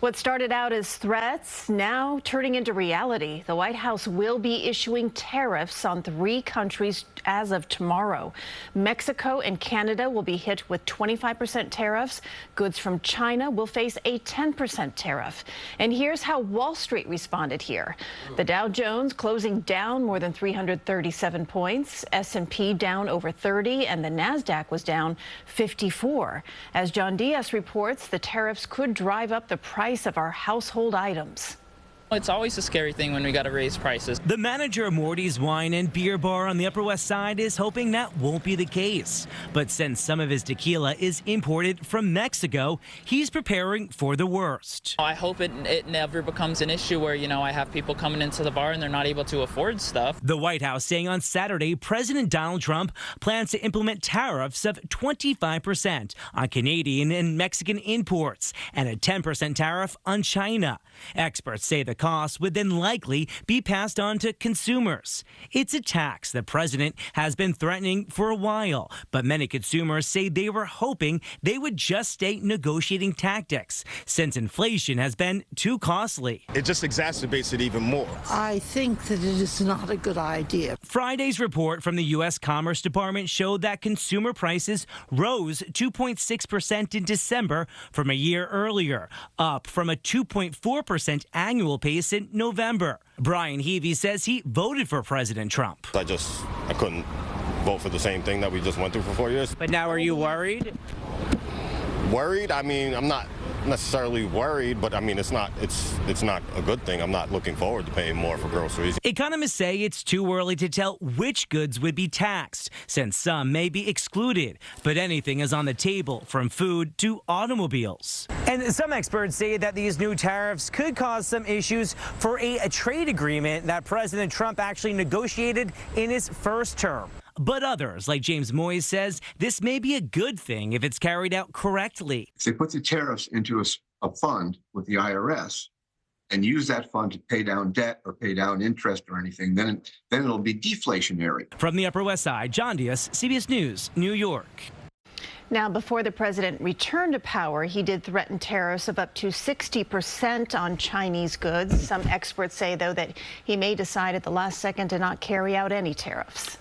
What started out as threats now turning into reality. The White House will be issuing tariffs on 3 countries as of tomorrow. Mexico and Canada will be hit with 25% tariffs. Goods from China will face a 10% tariff. And here's how Wall Street responded here. The Dow Jones closing down more than 337 points. S&P down over 30 and the Nasdaq was down 54. As John Diaz reports, the tariffs could drive up the price of our household items. It's always a scary thing when we got to raise prices. The manager of Morty's Wine and Beer Bar on the Upper West Side is hoping that won't be the case. But since some of his tequila is imported from Mexico, he's preparing for the worst. I hope it never becomes an issue where, I have people coming into the bar and they're not able to afford stuff. The White House saying on Saturday, President Donald Trump plans to implement tariffs of 25% on Canadian and Mexican imports and a 10% tariff on China. Experts say the cost would then likely be passed on to consumers. It's a tax the president has been threatening for a while, but many consumers say they were hoping they would just stay negotiating tactics since inflation has been too costly. It just exacerbates it even more. I think that it is not a good idea. Friday's report from the U.S. Commerce Department showed that consumer prices rose 2.6% in December from a year earlier, up from a 2.4% annual pace in November. Brian Heavey says he voted for President Trump. I couldn't vote for the same thing that we just went through for 4 years. But now are you worried? Worried? I mean, I'm not necessarily worried, but I mean, it's not a good thing. I'm not looking forward to paying more for groceries. Economists say it's too early to tell which goods would be taxed, since some may be excluded. But anything is on the table, from food to automobiles. And some experts say that these new tariffs could cause some issues for a trade agreement that President Trump actually negotiated in his first term. But others, like James Moyes, says this may be a good thing if it's carried out correctly. If they put the tariffs into a fund with the IRS and use that fund to pay down debt or pay down interest or anything, then it'll be deflationary. From the Upper West Side, John Diaz, CBS News, New York. Now, before the president returned to power, he did threaten tariffs of up to 60% on Chinese goods. Some experts say, though, that he may decide at the last second to not carry out any tariffs.